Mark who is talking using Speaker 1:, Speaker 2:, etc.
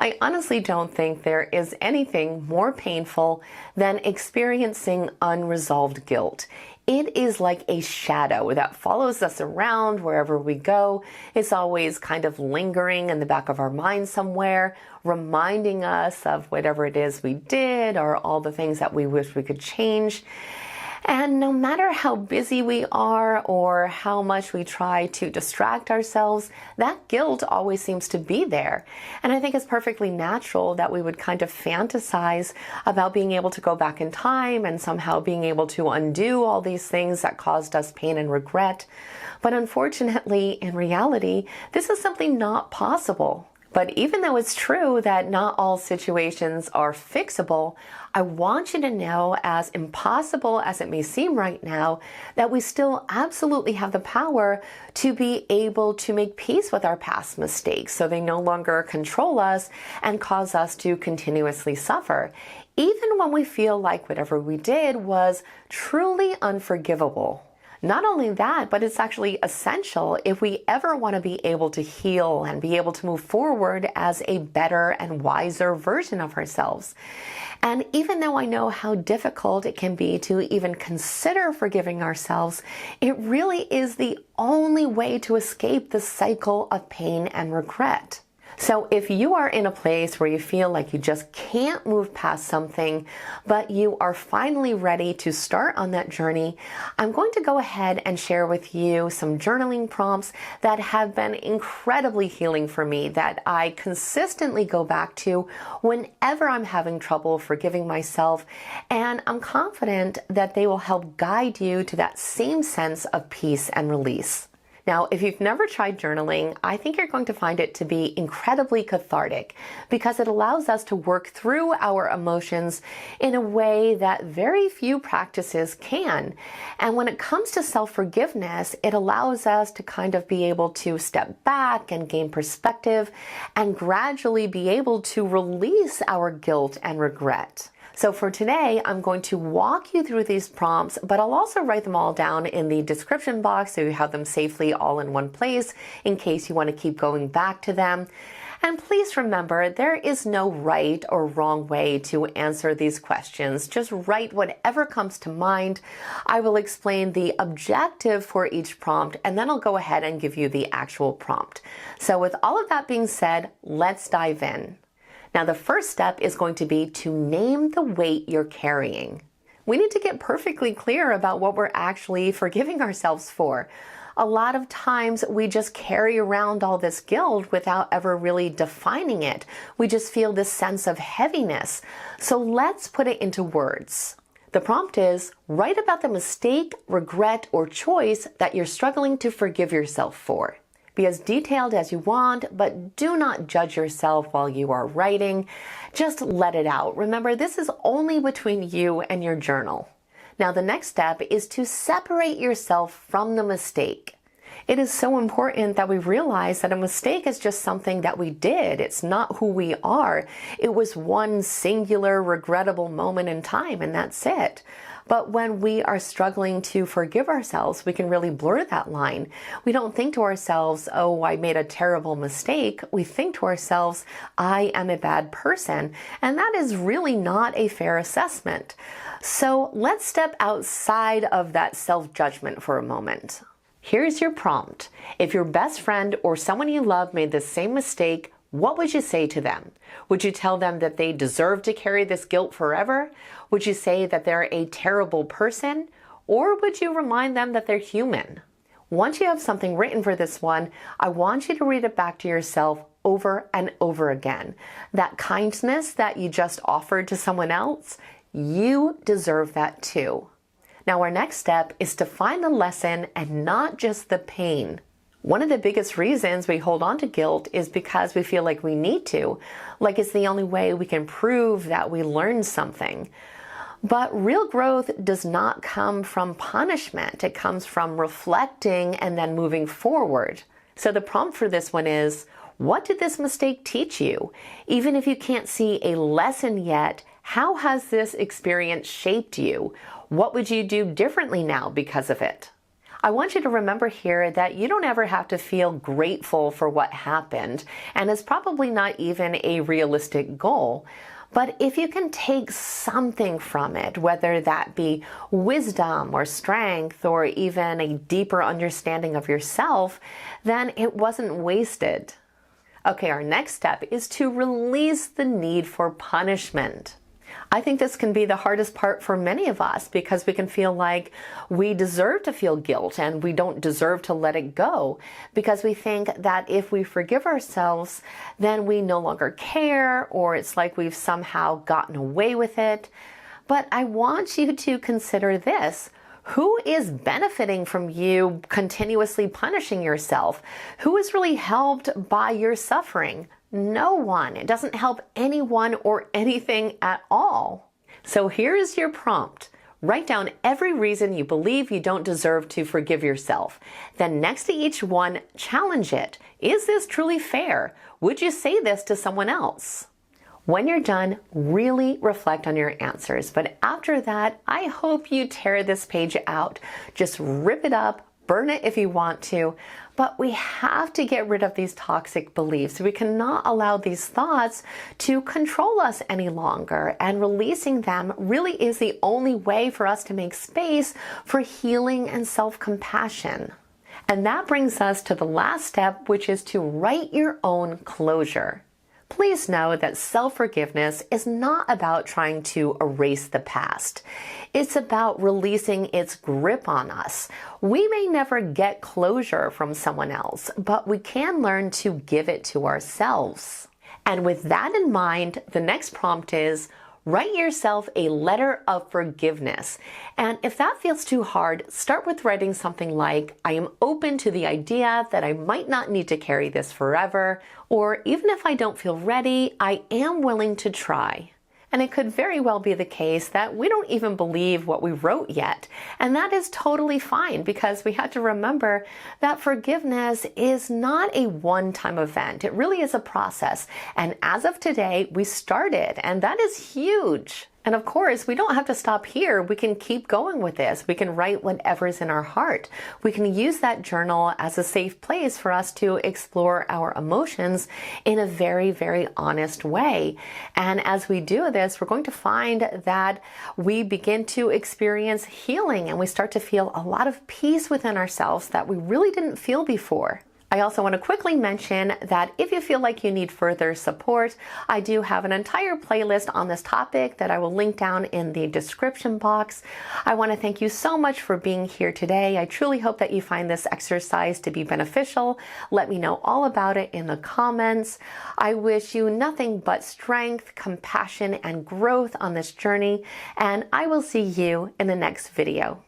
Speaker 1: I honestly don't think there is anything more painful than experiencing unresolved guilt. It is like a shadow that follows us around wherever we go. It's always kind of lingering in the back of our mind somewhere, reminding us of whatever it is we did or all the things that we wish we could change. And no matter how busy we are or how much we try to distract ourselves, that guilt always seems to be there. And I think it's perfectly natural that we would kind of fantasize about being able to go back in time and somehow being able to undo all these things that caused us pain and regret. But unfortunately, in reality, this is simply not possible. But even though it's true that not all situations are fixable, I want you to know, as impossible as it may seem right now, that we still absolutely have the power to be able to make peace with our past mistakes so they no longer control us and cause us to continuously suffer, even when we feel like whatever we did was truly unforgivable. Not only that, but it's actually essential if we ever want to be able to heal and be able to move forward as a better and wiser version of ourselves. And even though I know how difficult it can be to even consider forgiving ourselves, it really is the only way to escape the cycle of pain and regret. So if you are in a place where you feel like you just can't move past something, but you are finally ready to start on that journey, I'm going to go ahead and share with you some journaling prompts that have been incredibly healing for me, that I consistently go back to whenever I'm having trouble forgiving myself, and I'm confident that they will help guide you to that same sense of peace and release. Now, if you've never tried journaling, I think you're going to find it to be incredibly cathartic because it allows us to work through our emotions in a way that very few practices can. And when it comes to self-forgiveness, it allows us to kind of be able to step back and gain perspective and gradually be able to release our guilt and regret. So for today, I'm going to walk you through these prompts, but I'll also write them all down in the description box so you have them safely all in one place in case you want to keep going back to them. And please remember, there is no right or wrong way to answer these questions. Just write whatever comes to mind. I will explain the objective for each prompt, and then I'll go ahead and give you the actual prompt. So with all of that being said, let's dive in. Now, the first step is going to be to name the weight you're carrying. We need to get perfectly clear about what we're actually forgiving ourselves for. A lot of times we just carry around all this guilt without ever really defining it. We just feel this sense of heaviness. So let's put it into words. The prompt is, write about the mistake, regret, or choice that you're struggling to forgive yourself for. Be as detailed as you want, but do not judge yourself while you are writing. Just let it out. Remember, this is only between you and your journal. Now, the next step is to separate yourself from the mistake. It is so important that we realize that a mistake is just something that we did. It's not who we are. It was one singular, regrettable moment in time, and that's it. But when we are struggling to forgive ourselves, we can really blur that line. We don't think to ourselves, oh, I made a terrible mistake. We think to ourselves, I am a bad person. And that is really not a fair assessment. So let's step outside of that self-judgment for a moment. Here's your prompt. If your best friend or someone you love made the same mistake, what would you say to them? Would you tell them that they deserve to carry this guilt forever? Would you say that they're a terrible person? Or would you remind them that they're human? Once you have something written for this one, I want you to read it back to yourself over and over again. That kindness that you just offered to someone else, you deserve that too. Now, our next step is to find the lesson and not just the pain. One of the biggest reasons we hold on to guilt is because we feel like we need to, like it's the only way we can prove that we learned something. But real growth does not come from punishment. It comes from reflecting and then moving forward. So the prompt for this one is, what did this mistake teach you? Even if you can't see a lesson yet, how has this experience shaped you? What would you do differently now because of it? I want you to remember here that you don't ever have to feel grateful for what happened, and it's probably not even a realistic goal. But if you can take something from it, whether that be wisdom or strength or even a deeper understanding of yourself, then it wasn't wasted. Okay, our next step is to release the need for punishment. I think this can be the hardest part for many of us because we can feel like we deserve to feel guilt and we don't deserve to let it go because we think that if we forgive ourselves, then we no longer care or it's like we've somehow gotten away with it. But I want you to consider this. Who is benefiting from you continuously punishing yourself? Who is really helped by your suffering? No one. It doesn't help anyone or anything at all. So here's your prompt. Write down every reason you believe you don't deserve to forgive yourself. Then next to each one, challenge it. Is this truly fair? Would you say this to someone else? When you're done, really reflect on your answers. But after that, I hope you tear this page out. Just rip it up, burn it if you want to. But we have to get rid of these toxic beliefs. We cannot allow these thoughts to control us any longer. And releasing them really is the only way for us to make space for healing and self-compassion. And that brings us to the last step, which is to write your own closure. Please know that self-forgiveness is not about trying to erase the past. It's about releasing its grip on us. We may never get closure from someone else, but we can learn to give it to ourselves. And with that in mind, the next prompt is, write yourself a letter of forgiveness. And if that feels too hard, start with writing something like, I am open to the idea that I might not need to carry this forever, or even if I don't feel ready, I am willing to try. And it could very well be the case that we don't even believe what we wrote yet. And that is totally fine because we have to remember that forgiveness is not a one-time event. It really is a process. And as of today, we started, and that is huge. And of course, we don't have to stop here. We can keep going with this. We can write whatever's in our heart. We can use that journal as a safe place for us to explore our emotions in a very, very honest way. And as we do this, we're going to find that we begin to experience healing and we start to feel a lot of peace within ourselves that we really didn't feel before. I also want to quickly mention that if you feel like you need further support, I do have an entire playlist on this topic that I will link down in the description box. I want to thank you so much for being here today. I truly hope that you find this exercise to be beneficial. Let me know all about it in the comments. I wish you nothing but strength, compassion, and growth on this journey, and I will see you in the next video.